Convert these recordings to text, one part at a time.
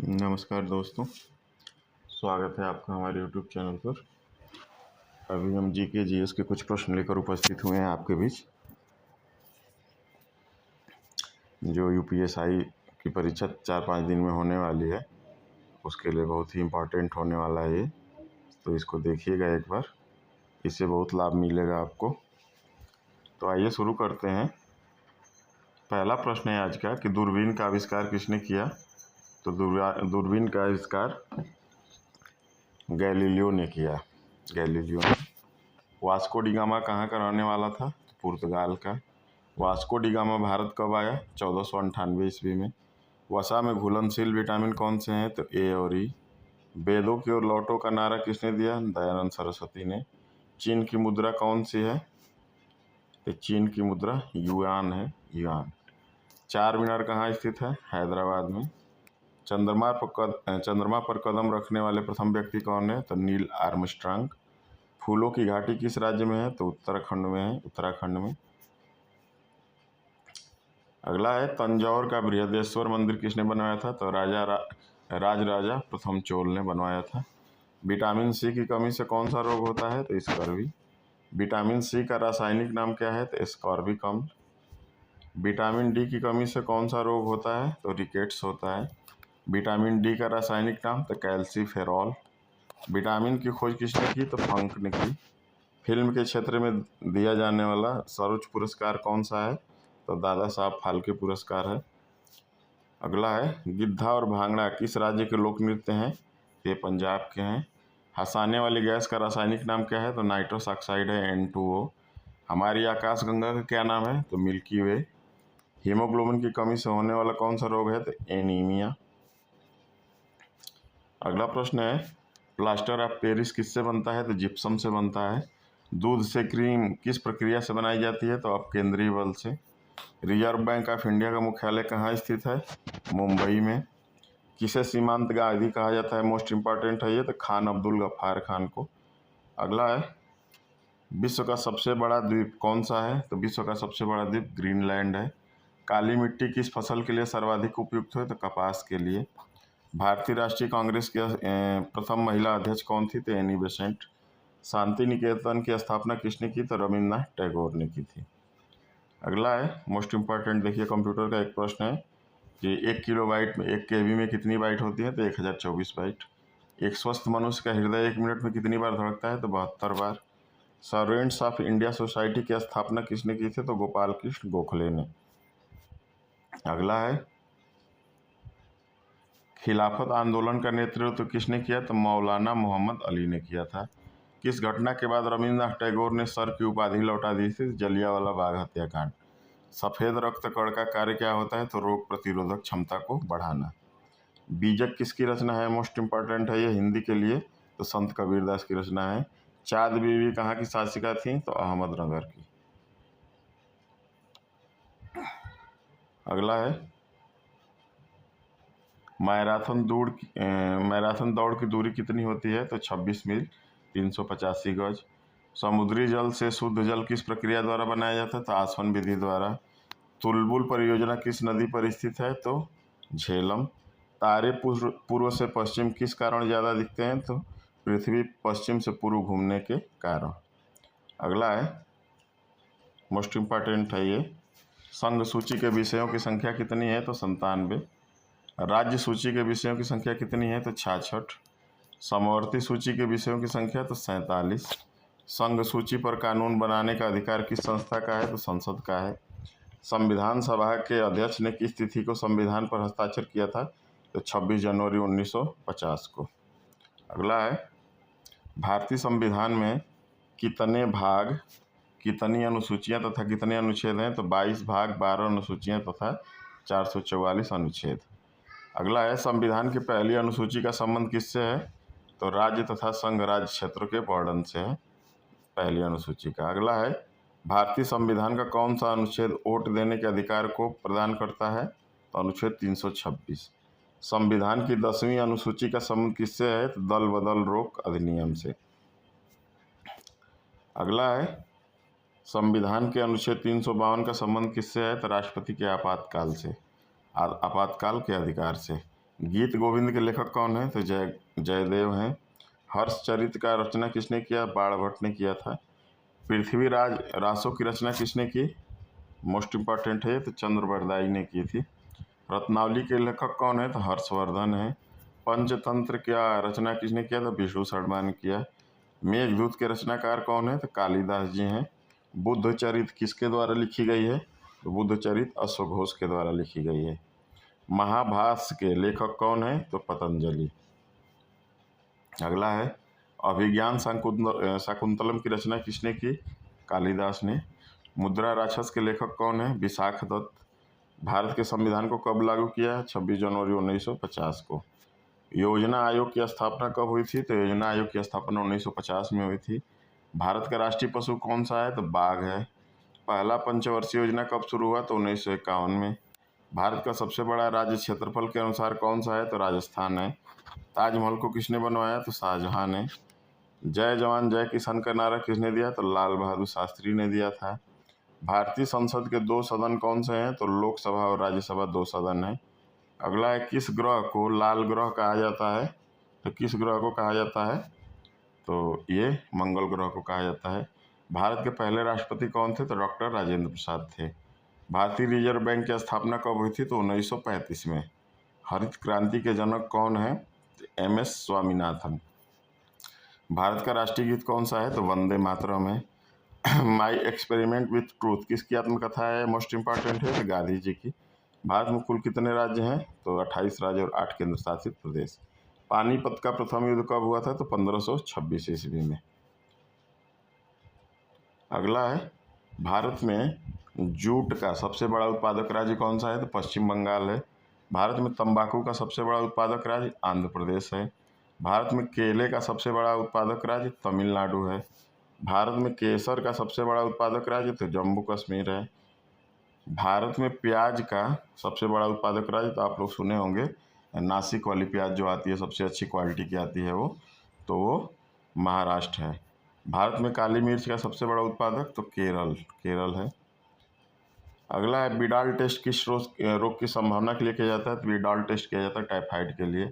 नमस्कार दोस्तों, स्वागत है आपका हमारे यूट्यूब चैनल पर। अभी हम जीके जीएस के कुछ प्रश्न लेकर उपस्थित हुए हैं आपके बीच। जो यूपीएसआई की परीक्षा 4-5 दिन में होने वाली है, उसके लिए बहुत ही इम्पोर्टेंट होने वाला है ये। तो इसको देखिएगा एक बार, इससे बहुत लाभ मिलेगा आपको। तो आइए शुरू करते हैं। पहला प्रश्न है आज का कि दूरबीन का आविष्कार किसने किया। तो दूरबीन का आविष्कार गैलीलियो ने किया। गैलीलियो ने। वास्को डी गामा कहाँ का रहने वाला था। तो पुर्तगाल का। वास्को डी गामा भारत कब आया। 1498 ईस्वी में। वसा में घुलनशील विटामिन कौन से हैं। तो ए और ई। वेदों की ओर लौटो का नारा किसने दिया। दयानंद सरस्वती ने। चीन की मुद्रा कौन सी है। तो चीन की मुद्रा युआन है, युआन। चार मीनार कहाँ स्थित है। हैदराबाद में। चंद्रमा पर कदम रखने वाले प्रथम व्यक्ति कौन है। तो नील आर्मस्ट्रांग। फूलों की घाटी किस राज्य में है। तो उत्तराखंड में है, उत्तराखंड में। अगला है तंजौर का बृहदेश्वर मंदिर किसने बनवाया था। तो राजराजा प्रथम चोल ने बनवाया था। विटामिन सी की कमी से कौन सा रोग होता है। तो स्कर्वी। विटामिन सी का रासायनिक नाम क्या है। तो स्कॉर्बिक अम्ल। विटामिन डी की कमी से कौन सा रोग होता है। तो रिकेट्स होता है। विटामिन डी का रासायनिक नाम। तो कैल्सीफेरॉल। विटामिन की खोज किसने की। तो फंक ने की। फिल्म के क्षेत्र में दिया जाने वाला सर्वोच्च पुरस्कार कौन सा है। तो दादा साहब फाल्के पुरस्कार है। अगला है गिद्धा और भांगड़ा किस राज्य के लोक नृत्य हैं। ये पंजाब के हैं। हंसाने वाली गैस का रासायनिक नाम क्या है। तो नाइट्रस ऑक्साइड है, N2O। हमारी आकाशगंगा का क्या नाम है। तो मिल्की वे। हीमोग्लोबिन की कमी से होने वाला कौन सा रोग है। तो एनीमिया। अगला प्रश्न है प्लास्टर ऑफ पेरिस किससे बनता है। तो जिप्सम से बनता है। दूध से क्रीम किस प्रक्रिया से बनाई जाती है। तो अपकेंद्रीय बल से। रिजर्व बैंक ऑफ इंडिया का मुख्यालय कहाँ स्थित है। मुंबई में। किसे सीमांत गांधी कहा जाता है। मोस्ट इम्पॉर्टेंट है ये। तो खान अब्दुल गफ्फार खान को। अगला है विश्व का सबसे बड़ा द्वीप कौन सा है। तो विश्व का सबसे बड़ा द्वीप ग्रीनलैंड है। काली मिट्टी किस फसल के लिए सर्वाधिक उपयुक्त है। तो कपास के लिए। भारतीय राष्ट्रीय कांग्रेस के प्रथम महिला अध्यक्ष कौन थी। तो एनी बेसेंट। शांति निकेतन की स्थापना किसने की। तो रविन्द्रनाथ टैगोर ने की थी। अगला है मोस्ट इम्पॉर्टेंट, देखिए कंप्यूटर का एक प्रश्न है कि 1 किलोबाइट में 1 KB में कितनी बाइट होती है। तो 1024 बाइट। एक स्वस्थ मनुष्य का हृदय 1 मिनट में कितनी बार धड़कता है। तो 72 बार। सर्वेंट्स ऑफ इंडिया सोसाइटी की स्थापना किसने की थी। तो गोपाल कृष्ण गोखले ने। अगला है खिलाफत आंदोलन का नेतृत्व किसने किया। तो मौलाना मोहम्मद अली ने किया था। किस घटना के बाद रविन्द्रनाथ टैगोर ने सर की उपाधि लौटा दी थी। जलियांवाला बाग हत्याकांड। सफ़ेद रक्त कण का कार्य क्या होता है। तो रोग प्रतिरोधक क्षमता को बढ़ाना। बीजक किसकी रचना है। मोस्ट इम्पॉर्टेंट है ये हिंदी के लिए। तो संत कबीरदास की रचना है। चाँद बीवी कहाँ की शासिका थी। तो अहमदनगर की। अगला है मैराथन दौड़ की दूरी कितनी होती है। तो 26 मील 385 गज। समुद्री जल से शुद्ध जल किस प्रक्रिया द्वारा बनाया जाता है। तो आसवन विधि द्वारा। तुलबुल परियोजना किस नदी पर स्थित है। तो झेलम। तारे पूर्व से पश्चिम किस कारण ज़्यादा दिखते हैं। तो पृथ्वी पश्चिम से पूर्व घूमने के कारण। अगला है मोस्ट इम्पॉर्टेंट है ये, संघ सूची के विषयों की संख्या कितनी है। तो 97। राज्य सूची के विषयों की संख्या कितनी है। तो 66। समवर्ती सूची के विषयों की संख्या तो 47। संघ सूची पर कानून बनाने का अधिकार किस संस्था का है। तो संसद का है। संविधान सभा के अध्यक्ष ने किस तिथि को संविधान पर हस्ताक्षर किया था। तो 26 जनवरी 1950 को। अगला है भारतीय संविधान में कितने भाग, कितनी अनुसूचियां तथा कितने अनुच्छेद हैं। तो 22 भाग, 12 अनुसूचियां तथा 444 अनुच्छेद। अगला है संविधान की पहली अनुसूची का संबंध किससे है। तो राज्य तथा संघ राज्य क्षेत्रों के वर्णन से है पहली अनुसूची का। अगला है भारतीय संविधान का कौन सा अनुच्छेद वोट देने के अधिकार को प्रदान करता है। तो अनुच्छेद 326। संविधान की 10वीं अनुसूची का संबंध किससे है। तो दल बदल रोक अधिनियम से। अगला है संविधान के अनुच्छेद 352 का संबंध किससे है। तो राष्ट्रपति के आपातकाल से, आपातकाल के अधिकार से। गीत गोविंद के लेखक कौन है? तो जयदेव हैं। हर्षचरित का रचना किसने किया? बाणभट्ट ने किया था। पृथ्वीराज रासो की रचना किसने की? मोस्ट इम्पॉर्टेंट है, तो चंद्रबरदाई ने की थी। रत्नावली के लेखक कौन है? तो हर्षवर्धन है। पंचतंत्र क्या रचना किसने किया? तो विष्णु शर्मा ने किया। मेघदूत के रचनाकार कौन है? तो कालिदास जी हैं। बुद्धचरित किसके द्वारा लिखी गई है? तो बुद्धचरित अश्वघोष के द्वारा लिखी गई है। महाभाष्य के लेखक कौन है? तो पतंजलि। अगला है अभिज्ञान शाकुंतलम की रचना किसने की? कालिदास ने। मुद्रा राक्षस के लेखक कौन है? विशाख दत्त। भारत के संविधान को कब लागू किया? 26 जनवरी 1950 को। योजना आयोग की स्थापना कब हुई थी? तो योजना आयोग की स्थापना 1950 में हुई थी। भारत का राष्ट्रीय पशु कौन सा है? तो बाघ है। पहला पंचवर्षीय योजना कब शुरू हुआ? तो 1951 में। भारत का सबसे बड़ा राज्य क्षेत्रफल के अनुसार कौन सा है? तो राजस्थान है। ताजमहल को किसने बनवाया? तो शाहजहां ने। जय जवान जय किसान का नारा किसने दिया? तो लाल बहादुर शास्त्री ने दिया था। भारतीय संसद के दो सदन कौन से हैं? तो लोकसभा और राज्यसभा दो सदन हैं। अगला है किस ग्रह को लाल ग्रह कहा जाता है? तो किस ग्रह को कहा जाता है? तो ये मंगल ग्रह को कहा जाता है। भारत के पहले राष्ट्रपति कौन थे? तो डॉक्टर राजेंद्र प्रसाद थे। भारतीय रिजर्व बैंक की स्थापना कब हुई थी? तो 1935 में। हरित क्रांति के जनक कौन है? MS स्वामीनाथन। भारत का राष्ट्रीय गीत कौन सा है? तो वंदे मातरम है। माई एक्सपेरिमेंट विथ ट्रूथ किसकी आत्मकथा है? मोस्ट इम्पॉर्टेंट है, तो गांधी जी की। भारत में कुल कितने राज्य हैं? तो 28 राज्य और 8 केंद्र शासित प्रदेश। पानीपत का प्रथम युद्ध कब हुआ था? तो 1526 ईस्वी में। अगला है भारत में जूट का सबसे बड़ा उत्पादक राज्य कौन सा है? तो पश्चिम बंगाल है। भारत में तंबाकू का सबसे बड़ा उत्पादक राज्य आंध्र प्रदेश है। भारत में केले का सबसे बड़ा उत्पादक राज्य तमिलनाडु है। भारत में केसर का सबसे बड़ा उत्पादक राज्य तो जम्मू कश्मीर है। भारत में प्याज का सबसे बड़ा उत्पादक राज्य तो आप लोग सुने होंगे, नासिक वाली प्याज जो आती है सबसे अच्छी क्वालिटी की आती है वो महाराष्ट्र है। भारत में काली मिर्च का सबसे बड़ा उत्पादक तो केरल है। अगला है बिडाल टेस्ट किस रोग की संभावना के लिए किया जाता है? तो बिडाल टेस्ट किया जाता है टाइफाइड के लिए।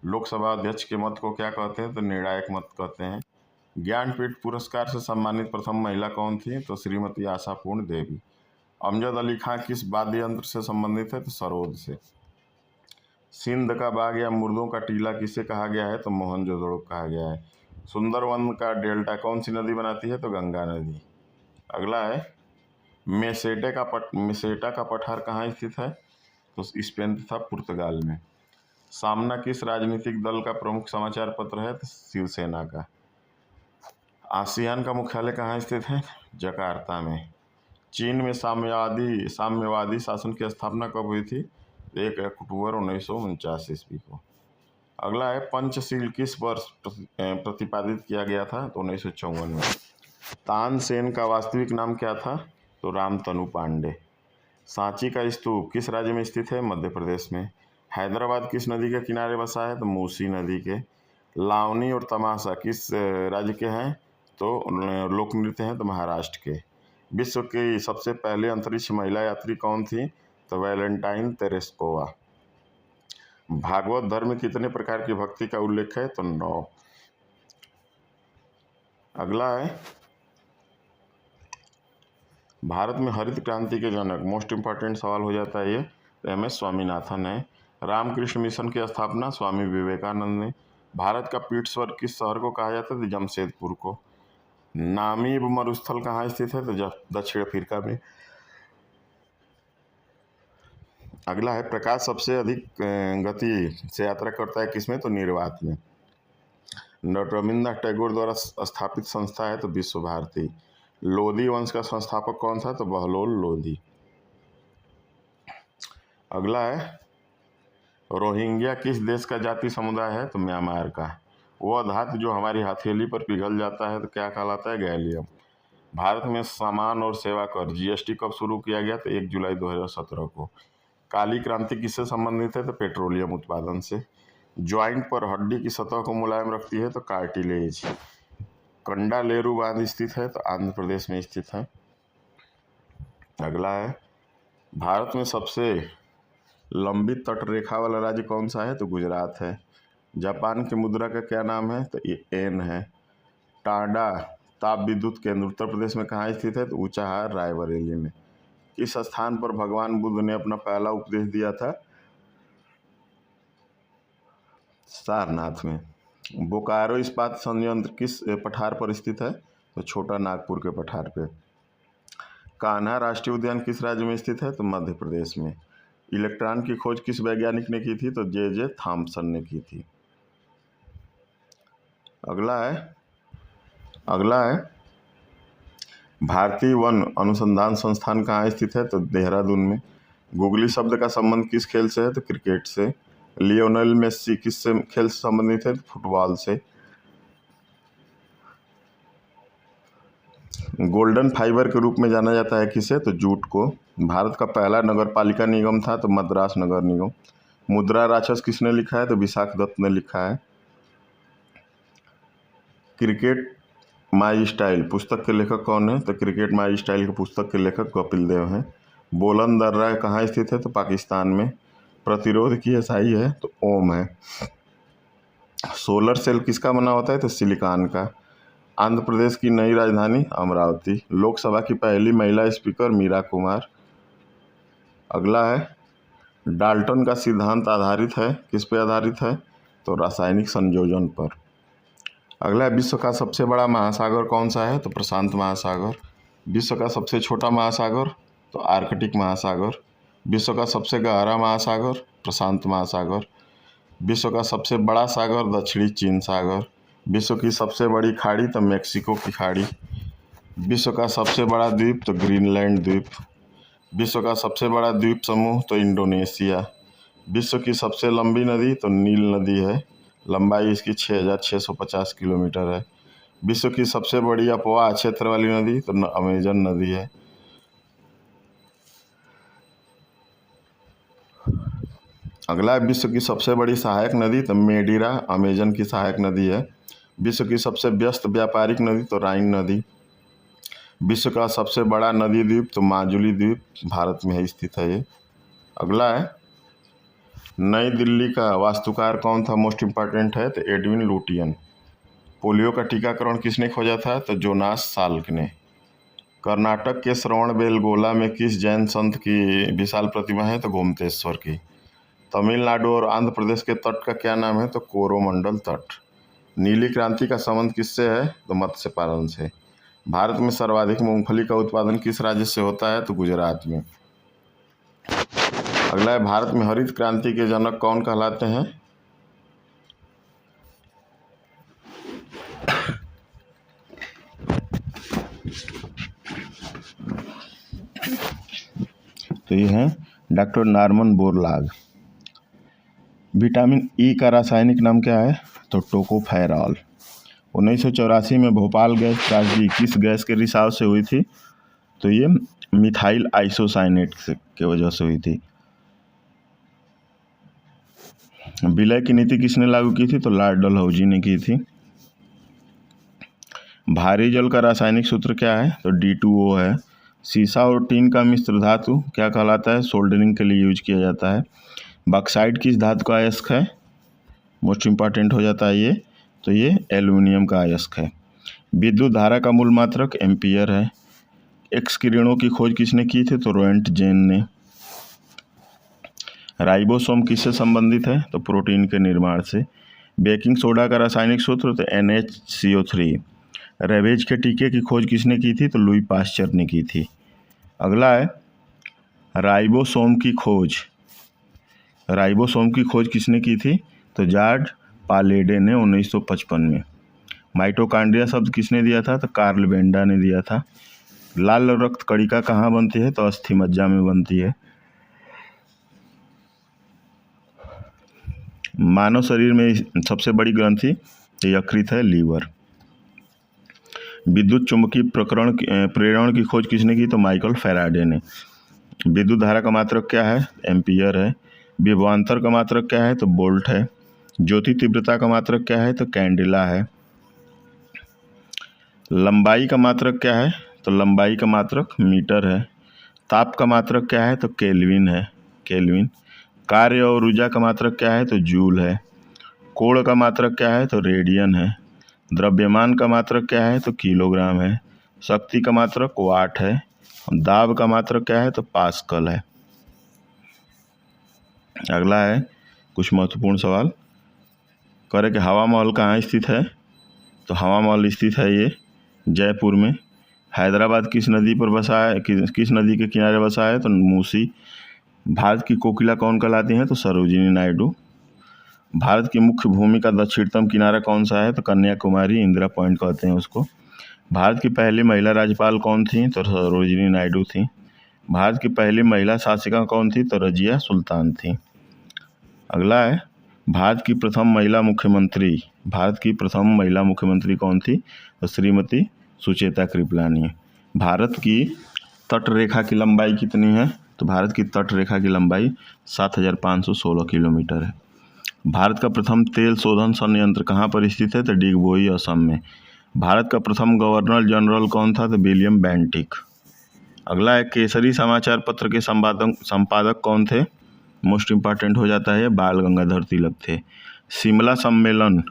लोकसभा अध्यक्ष के मत को क्या कहते हैं? तो निर्णायक मत कहते हैं। ज्ञानपीठ पुरस्कार से सम्मानित प्रथम महिला कौन थी? तो श्रीमती आशापूर्ण देवी। अमजद अली खां किस वाद्य यंत्र से संबंधित है? तो सरोद से। सिंध का बाग या मुर्दों का टीला किसे कहा गया है? तो मोहनजोदड़ो कहा गया है। सुंदरवन का डेल्टा कौन सी नदी बनाती है? तो गंगा नदी। अगला है मेसेटा का पठार कहाँ स्थित है? तो स्पेन तथा पुर्तगाल में। सामना किस राजनीतिक दल का प्रमुख समाचार पत्र है? तो शिवसेना का। आसियान का मुख्यालय कहाँ स्थित है? जकार्ता में। चीन में साम्यवादी शासन की स्थापना कब हुई थी? 1 अक्टूबर 1949 ईस्वी को। अगला है पंचशील किस वर्ष प्रतिपादित किया गया था? तो 1954 में। तानसेन का वास्तविक नाम क्या था? तो रामतनु पांडे। सांची का स्तूप किस राज्य में स्थित है? मध्य प्रदेश में। हैदराबाद किस नदी के किनारे बसा है? तो मूसी नदी के। लावनी और तमाशा किस राज्य के हैं? तो लोक नृत्य हैं, तो महाराष्ट्र के। विश्व की सबसे पहले अंतरिक्ष महिला यात्री कौन थी? तो वैलेंटाइन तेरेस्कोवा। भागवत धर्म में कितने प्रकार की भक्ति का उल्लेख है? तो 9। अगला है भारत में हरित क्रांति के जनक, मोस्ट इम्पॉर्टेंट सवाल हो जाता है ये, MS स्वामीनाथन है। रामकृष्ण मिशन की स्थापना स्वामी विवेकानंद ने। भारत का पीठ स्वर्ग किस शहर को कहा जाता है? तो जमशेदपुर को। नामीब मरुस्थल कहाँ स्थित है? तो दक्षिण अफ्रीका में। अगला है प्रकाश सबसे अधिक गति से यात्रा करता है किसमें? तो निर्वात में। रविन्द्रनाथ टैगोर द्वारा स्थापित संस्था है तो विश्व भारती। लोधी वंश का संस्थापक कौन था? तो बहलोल लोधी। अगला है रोहिंग्या किस देश का जाति समुदाय है? तो म्यांमार का। वह धातु जो हमारी हथेली पर पिघल जाता है तो क्या कहलाता है? गैलियम। भारत में सामान और सेवा कर GST कब शुरू किया गया? तो 1 जुलाई 2017 को। काली क्रांति किससे संबंधित है? तो पेट्रोलियम उत्पादन से। ज्वाइंट पर हड्डी की सतह को मुलायम रखती है तो कार्टिलेज। कंडालेरू बांध स्थित है तो आंध्र प्रदेश में स्थित है। अगला है भारत में सबसे लंबी तटरेखा वाला राज्य कौन सा है? तो गुजरात है। जापान की मुद्रा का क्या नाम है? तो ये येन है। टाडा ताप विद्युत केंद्र उत्तर प्रदेश में कहाँ स्थित है? तो ऊंचाहार रायबरेली में। किस स्थान पर भगवान बुद्ध ने अपना पहला उपदेश दिया था? सारनाथ में। बोकारो इस्पात संयंत्र किस पठार पर स्थित है? तो छोटा नागपुर के पठार पे। कान्हा राष्ट्रीय उद्यान किस राज्य में स्थित है? तो मध्य प्रदेश में। इलेक्ट्रॉन की खोज किस वैज्ञानिक ने की थी? तो जे थॉमसन ने की थी। अगला है भारतीय वन अनुसंधान संस्थान कहाँ स्थित है? तो देहरादून में। गूगली शब्द का संबंध किस खेल से है? तो क्रिकेट से। लियोनेल मेस्सी किस खेल से संबंधित है? तो फुटबॉल से। गोल्डन फाइबर के रूप में जाना जाता है किसे? तो जूट को। भारत का पहला नगर पालिका निगम था? तो मद्रास नगर निगम। मुद्रा राक्षस किसने लिखा है? तो विशाख दत्त ने लिखा है। क्रिकेट माई स्टाइल पुस्तक के लेखक कौन है? तो क्रिकेट माई स्टाइल की पुस्तक के लेखक कपिल देव हैं। बोलन दर्रा कहाँ स्थित है? तो पाकिस्तान में। प्रतिरोध की एसआई है? तो ओम है। सोलर सेल किसका बना होता है? तो सिलिकॉन का। आंध्र प्रदेश की नई राजधानी अमरावती। लोकसभा की पहली महिला स्पीकर मीरा कुमार। अगला है डाल्टन का सिद्धांत आधारित है किस पे आधारित है? तो रासायनिक संयोजन पर। अगला है विश्व का सबसे बड़ा महासागर कौन सा है? तो प्रशांत महासागर। विश्व का सबसे छोटा महासागर? तो आर्कटिक महासागर। विश्व का सबसे गहरा महासागर? प्रशांत महासागर। विश्व का सबसे बड़ा सागर? दक्षिणी चीन सागर। विश्व की सबसे बड़ी खाड़ी? तो मेक्सिको की खाड़ी। विश्व का सबसे बड़ा द्वीप? तो ग्रीनलैंड द्वीप। विश्व का सबसे बड़ा द्वीप समूह? तो इंडोनेशिया। विश्व की सबसे लंबी नदी? तो नील नदी है। लंबाई इसकी 6650 किलोमीटर है। विश्व की सबसे बड़ी अपवाह क्षेत्र वाली नदी? तो अमेजन नदी है। अगला है विश्व की सबसे बड़ी सहायक नदी? तो मेडिरा अमेजन की सहायक नदी है। विश्व की सबसे व्यस्त व्यापारिक नदी? तो राइन नदी। विश्व का सबसे बड़ा नदी द्वीप? तो माजुली द्वीप भारत में है स्थित है ये। अगला है नई दिल्ली का वास्तुकार कौन था? मोस्ट इम्पॉर्टेंट है तो एडविन लुटियन। पोलियो का टीकाकरण किसने खोजा था? तो जोनास साल्क ने। कर्नाटक के श्रवणबेलगोला में किस जैन संत की विशाल प्रतिमा है? तो गोमतेश्वर की। तमिलनाडु और आंध्र प्रदेश के तट का क्या नाम है? तो कोरोमंडल तट। नीली क्रांति का संबंध किससे है? तो मत्स्य पालन से। भारत में सर्वाधिक मूंगफली का उत्पादन किस राज्य से होता है? तो गुजरात में। अगला है भारत में हरित क्रांति के जनक कौन कहलाते हैं? तो ये है doctor Norman Borlaug. Vitamin E का रासायनिक नाम क्या है? तो टोकोफेरॉल। 1984 में भोपाल गैस त्रासदी किस गैस के रिसाव से हुई थी? तो ये मिथाइल आइसोसाइनेट की वजह से हुई थी। विलय की नीति किसने लागू की थी? तो लॉर्ड डलहौजी ने की थी। भारी जल का रासायनिक सूत्र क्या है? तो D2O है। सीसा और टीन का मिश्र धातु क्या कहलाता है? सोल्डरिंग के लिए यूज किया जाता है। बॉक्साइट किस धातु का अयस्क है? मोस्ट इम्पॉर्टेंट हो जाता है ये, तो ये एल्युमिनियम का अयस्क है। विद्युत धारा का मूल मात्रक एम्पियर है। एक्स किरणों की खोज किसने की थी? तो रोएंटजेन ने। राइबोसोम किससे संबंधित है? तो प्रोटीन के निर्माण से। बेकिंग सोडा का रासायनिक सूत्र? तो NaCO3। रेबेज के टीके की खोज किसने की थी? तो लुई पास्चर ने की थी। अगला है राइबोसोम की खोज। राइबोसोम की खोज किसने की थी? तो जॉर्ज पालेडे ने 1955 में। माइटोकांड्रिया शब्द किसने दिया था? तो कार्ल बेंडा ने दिया था। लाल रक्त कणिका कहाँ बनती है? तो अस्थि मज्जा में बनती है। मानव शरीर में सबसे बड़ी ग्रंथि यकृत है, लीवर। विद्युत चुंबकीय प्रेरण की खोज किसने की? तो माइकल फैराडे ने। विद्युत धारा का मात्रक क्या है? एम्पियर है। विभवांतर का मात्रक क्या है? तो वोल्ट है। ज्योति तीव्रता का मात्रक क्या है? तो कैंडेला है। लंबाई का मात्रक क्या है? तो लंबाई का मात्रक मीटर है। ताप का मात्रक क्या है? तो केल्विन है, केल्विन। कार्य और ऊर्जा का मात्रक क्या है? तो जूल है। कोण का मात्रक क्या है? तो रेडियन है। द्रव्यमान का मात्रक क्या है? तो किलोग्राम है। शक्ति का मात्रक वाट है। दाब का मात्रक क्या है? तो पास्कल है। अगला है कुछ महत्वपूर्ण सवाल करें कि हवा महल कहाँ स्थित है? तो हवा महल स्थित है ये जयपुर में। हैदराबाद किस नदी पर बसा है? किस नदी के किनारे बसा है? तो मूसी। भारत की कोकिला कौन कहलाती है? तो सरोजिनी नायडू। भारत की मुख्य भूमि का दक्षिणतम किनारा कौन सा है? तो कन्याकुमारी, इंदिरा पॉइंट कहते हैं उसको। भारत की पहली महिला राज्यपाल कौन थी? तो सरोजिनी नायडू थी। भारत की पहली महिला शासिका कौन थी? तो रजिया सुल्तान थी। अगला है भारत की प्रथम महिला मुख्यमंत्री। भारत की प्रथम महिला मुख्यमंत्री कौन थी? तो श्रीमती सुचेता कृपलानी। भारत की तट रेखा की लंबाई कितनी है? तो भारत की तट रेखा की लंबाई 7516 किलोमीटर है। भारत का प्रथम तेल शोधन संयंत्र कहाँ पर स्थित है? तो डिगबोई, असम में। भारत का प्रथम गवर्नर जनरल कौन था? तो विलियम बेंटिक। अगला है केसरी समाचार पत्र के संपादक कौन थे? मोस्ट इम्पॉर्टेंट हो जाता है, बाल गंगाधर तिलक थे। शिमला सम्मेलन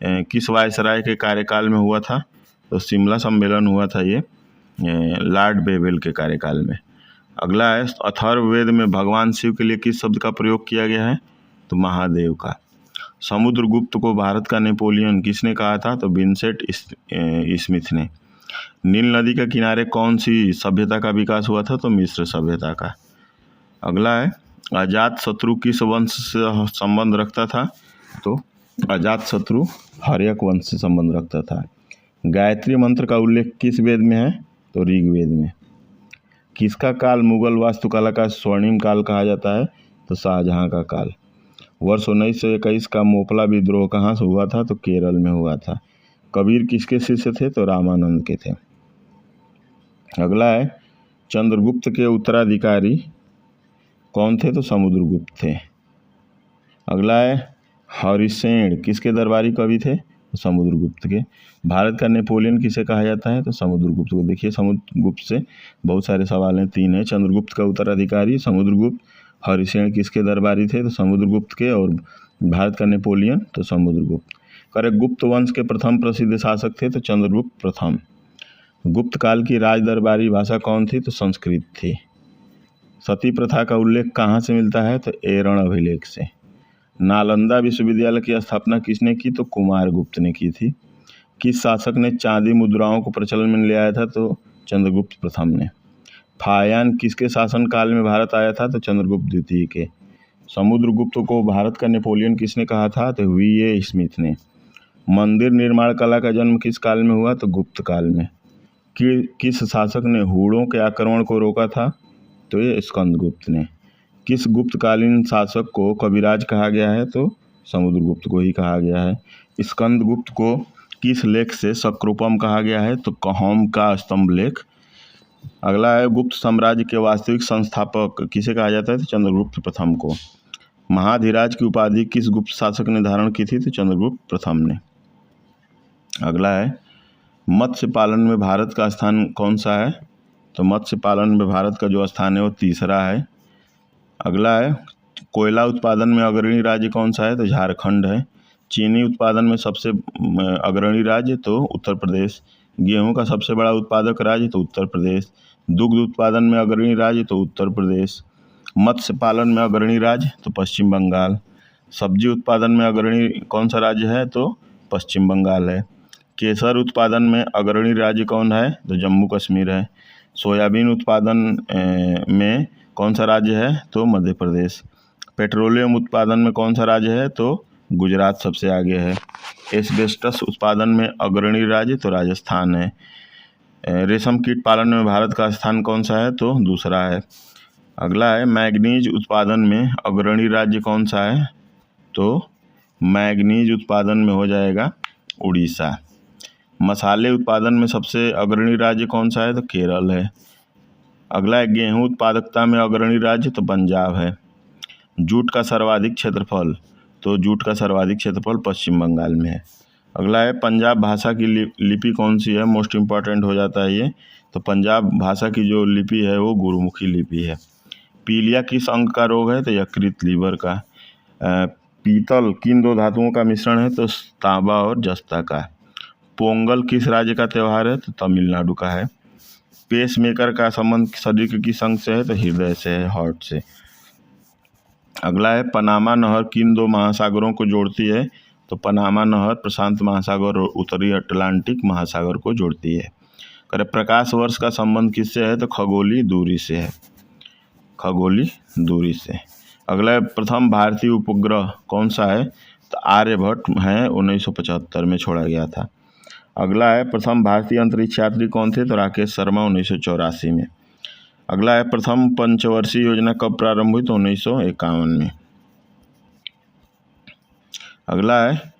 किस वायसराय के कार्यकाल में हुआ था? तो शिमला सम्मेलन हुआ था ये लॉर्ड बेवेल के कार्यकाल में। अगला है अथर्ववेद में भगवान शिव के लिए किस शब्द का प्रयोग किया गया है? तो महादेव का। समुद्रगुप्त को भारत का नेपोलियन किसने कहा था? तो विंसेंट स्मिथ ने। नील नदी के किनारे कौन सी सभ्यता का विकास हुआ था? तो मिस्र सभ्यता का। अगला है अजात शत्रु किस वंश से संबंध रखता था? तो अजात शत्रु हर्यक वंश से संबंध रखता था। गायत्री मंत्र का उल्लेख किस वेद में है? तो ऋग्वेद में। किसका काल मुगल वास्तुकला का स्वर्णिम काल कहा जाता है? तो शाहजहां का काल। वर्ष 1921 का मोपला विद्रोह कहाँ से हुआ था? तो केरल में हुआ था। कबीर किसके शिष्य थे? तो रामानंद के थे। अगला है चंद्रगुप्त के उत्तराधिकारी कौन थे? तो समुद्रगुप्त थे। अगला है हरिसेन किसके दरबारी कवि थे? तो समुद्रगुप्त के। भारत का नेपोलियन किसे कहा जाता है? तो समुद्रगुप्त को। देखिए समुद्रगुप्त से बहुत सारे सवाल हैं, 3 हैं। चंद्रगुप्त का उत्तराधिकारी समुद्रगुप्त, हरिसेन किसके दरबारी थे? तो समुद्रगुप्त के, और भारत का नेपोलियन तो समुद्रगुप्त। करेक्ट। गुप्त वंश के प्रथम प्रसिद्ध शासक थे? तो चंद्रगुप्त प्रथम। गुप्त काल की राज दरबारी भाषा कौन थी? तो संस्कृत थी। सती प्रथा का उल्लेख कहाँ से मिलता है? तो एरण अभिलेख से। नालंदा विश्वविद्यालय की स्थापना किसने की? तो कुमारगुप्त ने की थी। किस शासक ने चांदी मुद्राओं को प्रचलन में ले आया था? तो चंद्रगुप्त प्रथम ने। फायान किसके शासनकाल में भारत आया था? तो चंद्रगुप्त द्वितीय के। समुद्रगुप्त को भारत का नेपोलियन किसने कहा था? तो वी.ए. स्मिथ ने। मंदिर निर्माण कला का जन्म किस काल में हुआ? तो गुप्त काल में। किस शासक ने हूणों के आक्रमण को रोका था? तो ये स्कंदगुप्त ने। किस गुप्तकालीन शासक को कविराज कहा गया है? तो समुद्रगुप्त को ही कहा गया है। स्कंदगुप्त को किस लेख से शक्रोपम कहा गया है? तो कौम का स्तंभ लेख। अगला है गुप्त साम्राज्य के वास्तविक संस्थापक किसे कहा जाता है? तो चंद्रगुप्त प्रथम को। महाधिराज की उपाधि किस गुप्त शासक ने धारण की थी? तो चंद्रगुप्त प्रथम ने। अगला है मत्स्य पालन में भारत का स्थान कौन सा है? तो मत्स्य पालन में भारत का जो स्थान है वो तीसरा है। अगला है कोयला उत्पादन में अग्रणी राज्य कौन सा है? तो झारखंड है। चीनी उत्पादन में सबसे अग्रणी राज्य तो उत्तर प्रदेश। गेहूं का सबसे बड़ा उत्पादक राज्य तो उत्तर प्रदेश। दुग्ध उत्पादन में अग्रणी राज्य तो उत्तर प्रदेश। मत्स्य पालन में अग्रणी राज्य तो पश्चिम बंगाल। सब्जी उत्पादन में अग्रणी कौन सा राज्य है? तो पश्चिम बंगाल है। केसर उत्पादन में अग्रणी राज्य कौन है? तो जम्मू कश्मीर है। सोयाबीन उत्पादन में कौन सा राज्य है? तो मध्य प्रदेश। पेट्रोलियम उत्पादन में कौन सा राज्य है? तो गुजरात सबसे आगे है। एस्बेस्टस उत्पादन में अग्रणी राज्य तो राजस्थान है। रेशम कीट पालन में भारत का स्थान कौन सा है? तो दूसरा है। अगला है मैग्नीज उत्पादन में अग्रणी राज्य कौन सा है? तो मैग्नीज उत्पादन में हो जाएगा उड़ीसा। मसाले उत्पादन में सबसे अग्रणी राज्य कौन सा है? तो केरल है। अगला है गेहूं उत्पादकता में अग्रणी राज्य तो पंजाब है। जूट का सर्वाधिक क्षेत्रफल, तो जूट का सर्वाधिक क्षेत्रफल पश्चिम बंगाल में है। अगला है पंजाब भाषा की लिपि कौन सी है? मोस्ट इम्पॉर्टेंट हो जाता है ये। तो पंजाब भाषा की जो लिपि है वो गुरुमुखी लिपि है। पीलिया किस अंग का रोग है? तो यकृत लीवर का। पीतल किन दो धातुओं का मिश्रण है? तो तांबा और जस्ता का। पोंगल किस राज्य का त्यौहार है? तो तमिलनाडु का है। पेसमेकर का संबंध शरीर के किस अंग से है? तो हृदय से है, हार्ट से। अगला है पनामा नहर किन दो महासागरों को जोड़ती है? तो पनामा नहर प्रशांत महासागर और उत्तरी अटलांटिक महासागर को जोड़ती है। करे प्रकाश वर्ष का संबंध किससे है? तो खगोलीय दूरी से है, खगोलीय दूरी से। अगला है प्रथम भारतीय उपग्रह कौन सा है? तो आर्यभट्ट है, 1975 में छोड़ा गया था। अगला है प्रथम भारतीय अंतरिक्ष यात्री कौन थे? तो राकेश शर्मा, 1984 में। अगला है प्रथम पंचवर्षीय योजना कब प्रारंभ हुई? तो 1951 में। अगला है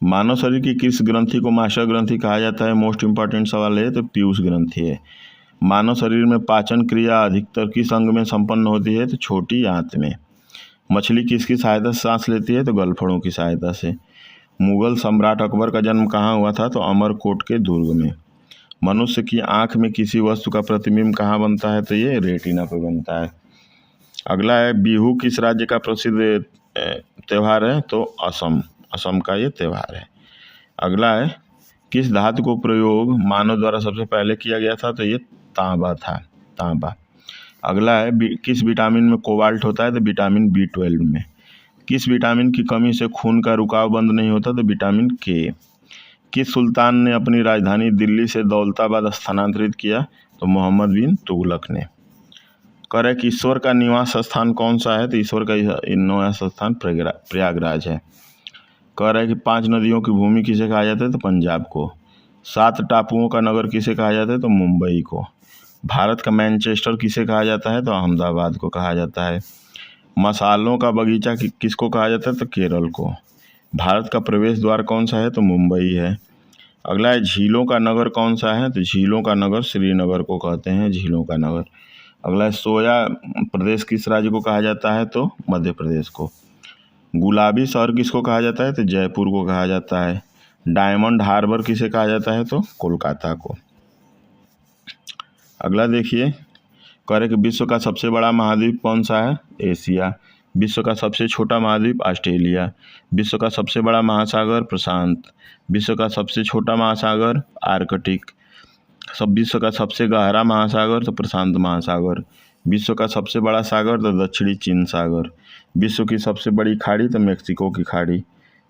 मानव शरीर की किस ग्रंथि को माशा ग्रंथि कहा जाता है? मोस्ट इंपॉर्टेंट सवाल है, तो पीयूष ग्रंथि है। मानव शरीर में पाचन क्रिया अधिकतर किस अंग में संपन्न होती है? तो छोटी आंत में। मछली किसकी सहायता से सांस लेती है? तो गलफड़ों की सहायता से। मुगल सम्राट अकबर का जन्म कहाँ हुआ था? तो अमरकोट के दुर्ग में। मनुष्य की आंख में किसी वस्तु का प्रतिबिंब कहाँ बनता है? तो ये रेटिना पर बनता है। अगला है बिहू किस राज्य का प्रसिद्ध त्यौहार है? तो असम, असम का ये त्यौहार है। अगला है किस धातु को प्रयोग मानव द्वारा सबसे पहले किया गया था? तो ये तांबा था, तांबा। अगला है किस विटामिन में कोबाल्ट होता है? तो विटामिन B12 में। किस विटामिन की कमी से खून का रुकाव बंद नहीं होता? तो विटामिन K। किस सुल्तान ने अपनी राजधानी दिल्ली से दौलताबाद स्थानांतरित किया? तो मोहम्मद बिन तुगलक ने। कह रहे कि ईश्वर का निवास स्थान कौन सा है? तो ईश्वर का निवास स्थान प्रयागराज है। कह रहे कि 5 नदियों की भूमि किसे कहा जाता है? तो पंजाब को। 7 टापुओं का नगर किसे कहा जाता है? तो मुंबई को। भारत का मैनचेस्टर किसे कहा जाता है? तो अहमदाबाद को कहा जाता है। मसालों का बगीचा किसको कहा जाता है? तो केरल को। भारत का प्रवेश द्वार कौन सा है? तो मुंबई है। अगला है झीलों का नगर कौन सा है? तो झीलों का नगर श्रीनगर को कहते हैं, झीलों का नगर। अगला है सोया प्रदेश किस राज्य को कहा जाता है? तो मध्य प्रदेश को। गुलाबी शहर किसको कहा जाता है? तो जयपुर को कहा जाता है। डायमंड हार्बर किसे कहा जाता है? तो कोलकाता को। अगला देखिए, कह रहे कि विश्व का सबसे बड़ा महाद्वीप कौन सा है? एशिया। विश्व का सबसे छोटा महाद्वीप ऑस्ट्रेलिया। विश्व का सबसे बड़ा महासागर प्रशांत। विश्व का सबसे छोटा महासागर आर्कटिक। विश्व का सबसे गहरा महासागर तो प्रशांत महासागर। विश्व का सबसे बड़ा सागर तो दक्षिणी चीन सागर। विश्व की सबसे बड़ी खाड़ी तो मेक्सिको की खाड़ी।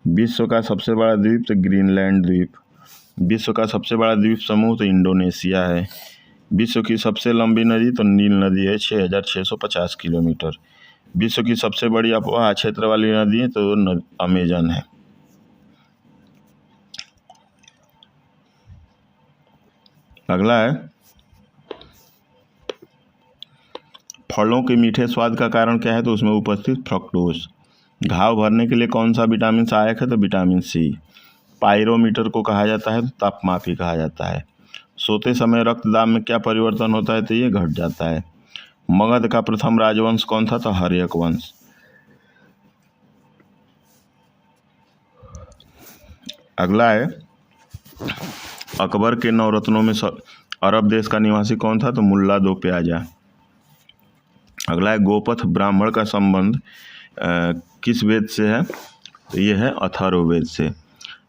विश्व का सबसे बड़ा द्वीप तो ग्रीनलैंड द्वीप। विश्व का सबसे बड़ा द्वीप समूह तो इंडोनेशिया है। विश्व की सबसे लंबी नदी तो नील नदी है, 6650 किलोमीटर। विश्व की सबसे बड़ी अपवाह क्षेत्र वाली नदी है तो अमेजन है। अगला है फलों के मीठे स्वाद का कारण क्या है? तो उसमें उपस्थित फ्रक्टोज। घाव भरने के लिए कौन सा विटामिन सहायक है? तो विटामिन C। पायरोमीटर को कहा जाता है तो तापमापी कहा जाता है। सोते समय रक्तदाब में क्या परिवर्तन होता है? तो ये घट जाता है। मगध का प्रथम राजवंश कौन था? तो हर्यक वंश। अगला है अकबर के नवरत्नों में अरब देश का निवासी कौन था? तो मुल्ला दो प्याजा। अगला है गोपथ ब्राह्मण का संबंध किस वेद से है? तो ये है अथर्ववेद से।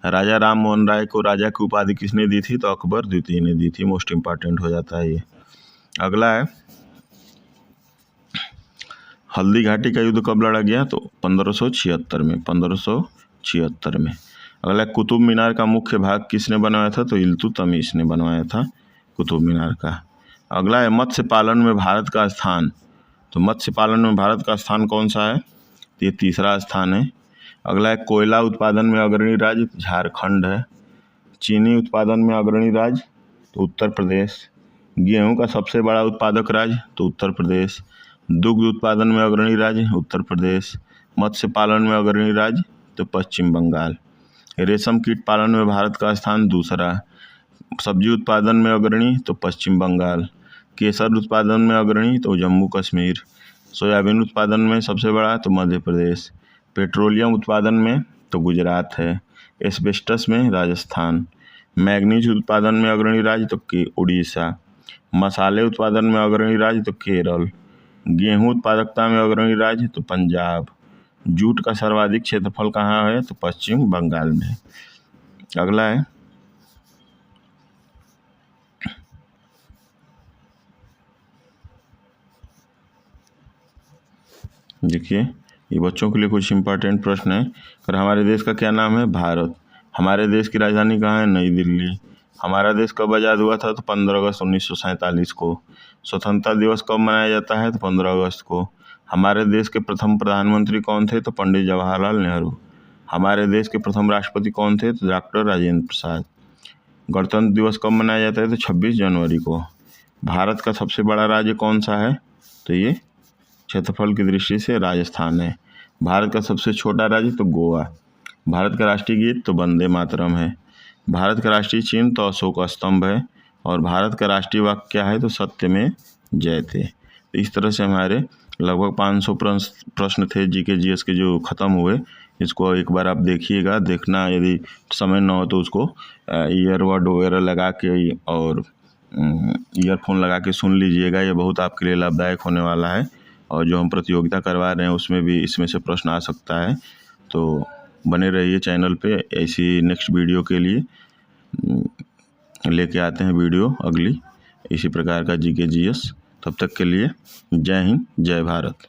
राजा राम मोहन राय को राजा की उपाधि किसने दी थी? तो अकबर द्वितीय ने दी थी। मोस्ट इंपॉर्टेंट हो जाता है ये। अगला है हल्दी घाटी का युद्ध कब लड़ा गया? तो 1576 में, 1576 में। अगला कुतुब मीनार का मुख्य भाग किसने बनवाया था? तो इल्तुतमिश ने बनवाया था कुतुब मीनार का। अगला है मत्स्य पालन में भारत का स्थान। तो मत्स्य पालन में भारत का स्थान कौन सा है? तो ये तीसरा स्थान है। अगला है कोयला उत्पादन में अग्रणी राज्य झारखंड है। चीनी उत्पादन में अग्रणी राज्य तो उत्तर प्रदेश। गेहूं का सबसे बड़ा उत्पादक राज्य तो उत्तर प्रदेश। दुग्ध उत्पादन में अग्रणी राज्य उत्तर प्रदेश। मत्स्य पालन में अग्रणी राज्य तो पश्चिम बंगाल। रेशम कीट पालन में भारत का स्थान दूसरा। सब्जी उत्पादन में अग्रणी तो पश्चिम बंगाल। केसर उत्पादन में अग्रणी तो जम्मू कश्मीर। सोयाबीन उत्पादन में सबसे बड़ा तो मध्य प्रदेश। पेट्रोलियम उत्पादन में तो गुजरात है। एस्बेस्टस में राजस्थान। मैग्नीज उत्पादन में अग्रणी राज्य तो उड़ीसा। मसाले उत्पादन में अग्रणी राज्य तो केरल। गेहूं उत्पादकता में अग्रणी राज्य तो पंजाब। जूट का सर्वाधिक क्षेत्रफल कहाँ है तो पश्चिम बंगाल में। अगला है देखिए, ये बच्चों के लिए कुछ इंपॉर्टेंट प्रश्न है। और हमारे देश का क्या नाम है भारत। हमारे देश की राजधानी कहाँ है नई दिल्ली। हमारा देश कब आज़ाद हुआ था तो 15 अगस्त 1947 को। स्वतंत्रता दिवस कब मनाया जाता है तो 15 अगस्त को। हमारे देश के प्रथम प्रधानमंत्री कौन थे तो पंडित जवाहरलाल नेहरू। हमारे देश के प्रथम राष्ट्रपति कौन थे तो डॉक्टर राजेंद्र प्रसाद। गणतंत्र दिवस कब मनाया जाता है तो 26 जनवरी को। भारत का सबसे बड़ा राज्य कौन सा है तो ये क्षेत्रफल की दृष्टि से राजस्थान है। भारत का सबसे छोटा राज्य तो गोवा। भारत का राष्ट्रीय गीत तो वंदे मातरम है। भारत का राष्ट्रीय चिन्ह तो अशोक स्तंभ है। और भारत का राष्ट्रीय वाक्य क्या है तो सत्य में जयते। तो इस तरह से हमारे लगभग 500 प्रश्न थे जीके जीएस के जो ख़त्म हुए। इसको एक बार आप देखिएगा, देखना यदि समय न हो तो उसको ईयरबड वगैरह लगा के और ईयरफोन लगा के सुन लीजिएगा। ये बहुत आपके लिए लाभदायक होने वाला है। और जो हम प्रतियोगिता करवा रहे हैं उसमें भी इसमें से प्रश्न आ सकता है। तो बने रहिए चैनल पे, ऐसी नेक्स्ट वीडियो के लिए लेके आते हैं वीडियो अगली इसी प्रकार का जीके जीएस। तब तक के लिए जय हिंद जय भारत।